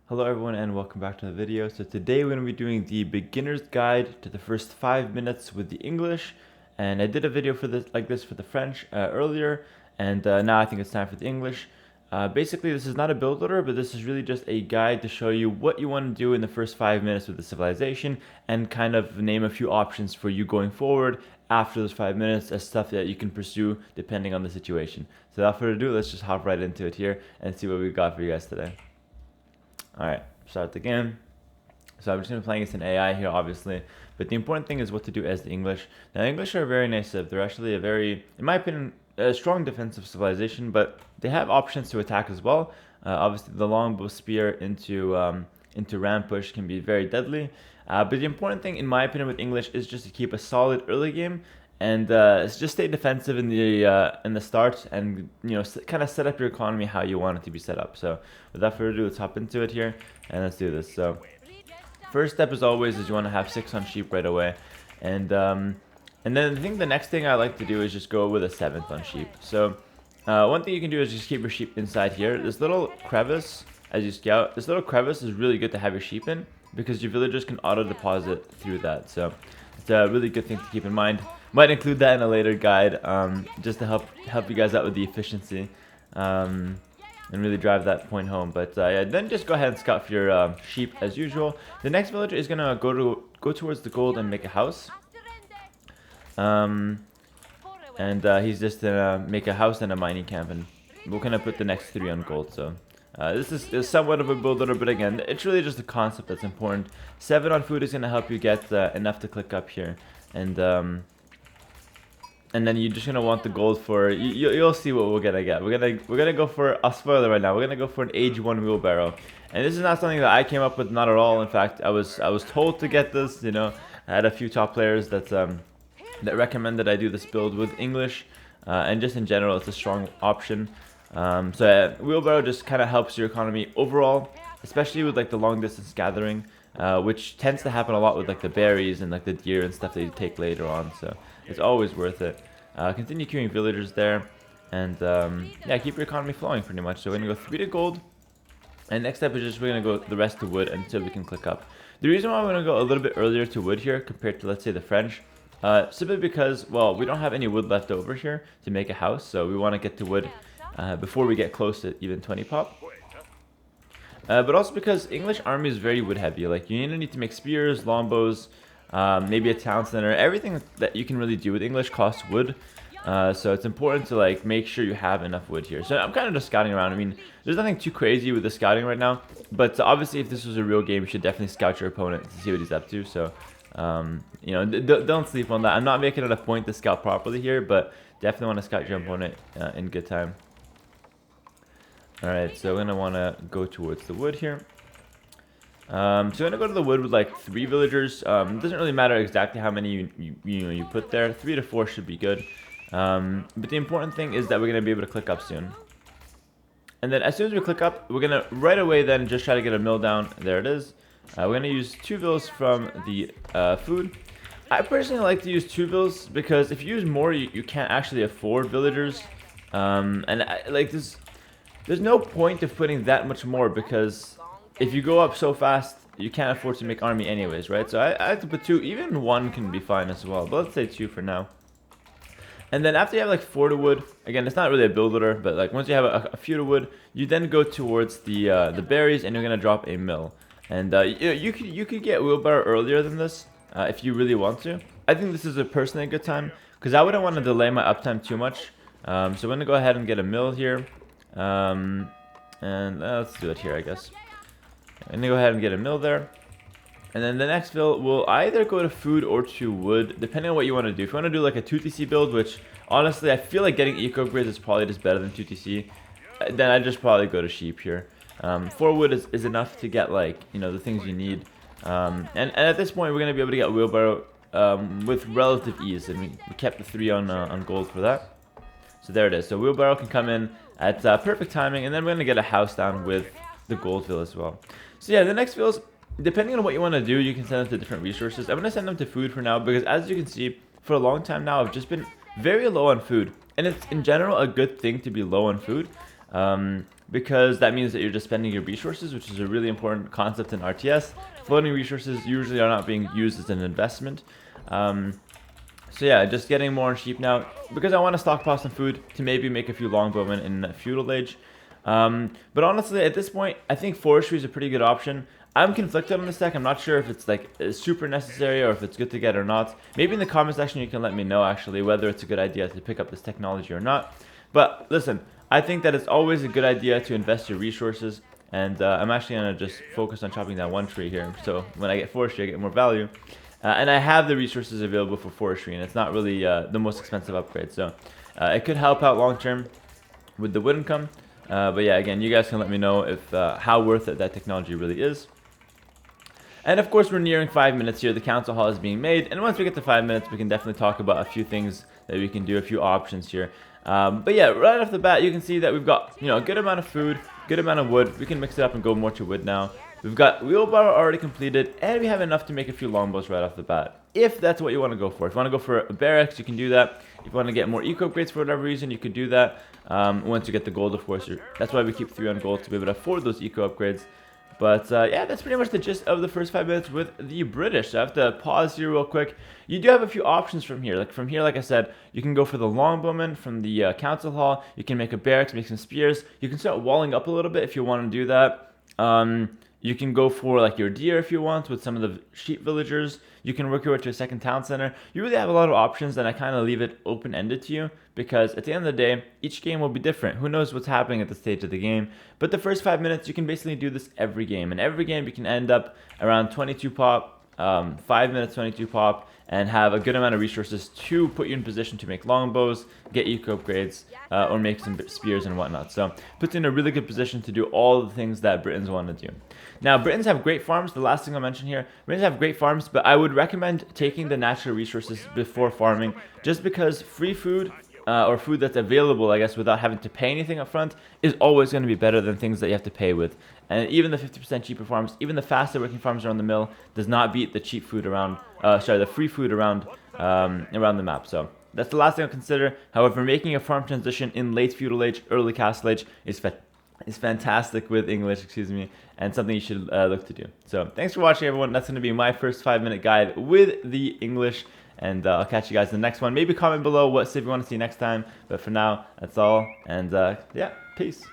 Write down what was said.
Hello everyone and welcome back to the video. So today we're going to be doing the beginner's guide to the first 5 minutes with the English, and I did a video for this for the French earlier, and now I think it's time for the English. Basically this is not a build order, but this is really just a guide to show you what you want to do in the first 5 minutes with the civilization and kind of name a few options for you going forward after those 5 minutes as stuff that you can pursue depending on the situation. So without further ado, let's just hop right into it here and see what we got for you guys today. Alright, start the game. So I'm just going to be playing as an AI here, obviously. But the important thing is what to do as the English. Now, English are very nice. They're actually a very, in my opinion, a strong defensive civilization, but they have options to attack as well. Obviously, the longbow spear into ram push can be very deadly. But the important thing, in my opinion, with English is just to keep a solid early game and just stay defensive in the start, and kind of set up your economy how you want it to be set up. So without further ado, let's hop into it here and let's do this. So first step, as always, is you want to have 6 on sheep right away, and then I think the next thing I like to do is just go with a 7th on sheep. So one thing you can do is just keep your sheep inside here. This little crevice as you scout, this little crevice is really good to have your sheep in because your villagers can auto deposit through that. So it's a really good thing to keep in mind. Might include that in a later guide, just to help you guys out with the efficiency, and really drive that point home. But yeah, then just go ahead and scout for your sheep as usual. The next villager is gonna go towards the gold and make a house, and he's just gonna make a house and a mining camp, and we're gonna put the next 3 on gold. So this is somewhat of a build order, but again, it's really just the concept that's important. 7 on food is gonna help you get enough to click up here, and then you're just gonna want the gold for you'll see what we're gonna get. We're gonna go for a spoiler right now. We're gonna go for an age 1 wheelbarrow, and this is not something that I came up with, not at all. In fact, I was told to get this. I had a few top players that recommended I do this build with English, and just in general, it's a strong option. So wheelbarrow just kind of helps your economy overall, especially with like the long distance gathering, which tends to happen a lot with like the berries and like the deer and stuff that you take later on. So it's always worth it. Continue queuing villagers there, and yeah, keep your economy flowing pretty much. So we're gonna go 3 to gold, and next step is just we're gonna go the rest to wood until we can click up. The reason why we're gonna go a little bit earlier to wood here compared to, let's say, the French, simply because, well, we don't have any wood left over here to make a house, so we want to get to wood before we get close to even 20 pop. But also because English army is very wood heavy. Like, you need to make spears, longbows, maybe a town center. Everything that you can really do with English costs wood. So it's important to like make sure you have enough wood here. So I'm kind of just scouting around. I mean, there's nothing too crazy with the scouting right now, but obviously if this was a real game, you should definitely scout your opponent to see what he's up to. So don't sleep on that. I'm not making it a point to scout properly here, but definitely want to scout your opponent in good time. Alright, so we're going to want to go towards the wood here. So I'm going to go to the wood with like 3 villagers. It doesn't really matter exactly how many you put there. 3 to 4 should be good. But the important thing is that we're going to be able to click up soon. And then as soon as we click up, we're going to right away then just try to get a mill down. There it is. We're going to use 2 vills from the food. I personally like to use 2 vills because if you use more, you can't actually afford villagers. There's no point of putting that much more because if you go up so fast, you can't afford to make army anyways, right? So I like to put 2, even 1 can be fine as well, but let's say 2 for now. And then after you have like 4 to wood, again, it's not really a build order, but like once you have a few to wood, you then go towards the berries and you're gonna drop a mill. And you could get wheelbarrow earlier than this if you really want to. I think this is personally a good time because I wouldn't want to delay my uptime too much. So I'm gonna go ahead and get a mill here. And let's do it here, I guess. I'm gonna go ahead and get a mill there, and then the next build will either go to food or to wood, depending on what you want to do. If you want to do like a 2TC build, which honestly I feel like getting eco grids is probably just better than 2TC, then I just probably go to sheep here. 4 wood is enough to get like the things you need, and at this point we're gonna be able to get wheelbarrow with relative ease, and we kept the 3 on gold for that. So there it is. So wheelbarrow can come in at perfect timing, and then we're going to get a house down with the gold fill as well. So yeah, the next fills, depending on what you want to do, you can send them to different resources. I'm going to send them to food for now because, as you can see, for a long time now, I've just been very low on food. And it's in general a good thing to be low on food because that means that you're just spending your resources, which is a really important concept in RTS. Floating resources usually are not being used as an investment. So yeah, just getting more sheep now because I want to stockpile some food to maybe make a few longbowmen in feudal age. But honestly, at this point, I think forestry is a pretty good option. I'm conflicted on this deck. I'm not sure if it's like super necessary or if it's good to get or not. Maybe in the comment section you can let me know actually whether it's a good idea to pick up this technology or not. But listen, I think that it's always a good idea to invest your resources. And I'm actually going to just focus on chopping down one tree here. So when I get forestry, I get more value. And I have the resources available for forestry, and it's not really the most expensive upgrade. So it could help out long term with the wood income. But yeah, again, you guys can let me know if how worth it that technology really is. And of course, we're nearing 5 minutes here. The council hall is being made. And once we get to 5 minutes, we can definitely talk about a few things that we can do, a few options here. But yeah, right off the bat, you can see that we've got, a good amount of food, good amount of wood. We can mix it up and go more to wood now. We've got wheelbarrow already completed, and we have enough to make a few longbows right off the bat. If that's what you want to go for. If you want to go for a barracks, you can do that. If you want to get more eco upgrades for whatever reason, you could do that. Once you get the gold, of course. That's why we keep 3 on gold, to be able to afford those eco upgrades. But yeah, that's pretty much the gist of the first 5 minutes with the British. So I have to pause here real quick. You do have a few options from here. Like I said, you can go for the longbowmen from the council hall. You can make a barracks, make some spears. You can start walling up a little bit if you want to do that. You can go for like your deer if you want with some of the sheep villagers. You can work your way to a second town center. You really have a lot of options, and I kind of leave it open-ended to you because at the end of the day, each game will be different. Who knows what's happening at the stage of the game? But the first 5 minutes, you can basically do this every game. And every game, you can end up around 22 pop, 5 minutes, 22 pop, and have a good amount of resources to put you in position to make longbows, get eco upgrades, or make some spears and whatnot. So puts you in a really good position to do all the things that Britons want to do. Now, Britons have great farms. The last thing I'll mention here, Britons have great farms, but I would recommend taking the natural resources before farming, just because free food, or food that's available, I guess, without having to pay anything up front, is always going to be better than things that you have to pay with. And even the 50% cheaper farms, even the faster working farms around the mill, does not beat the cheap food around, the free food around the map. So that's the last thing I'll consider. However, making a farm transition in late feudal age, early castle age is fantastic with English, and something you should look to do. So thanks for watching, everyone. That's going to be my first 5-minute guide with the English. And I'll catch you guys in the next one. Maybe comment below what civ you want to see next time. But for now, that's all. And yeah, peace.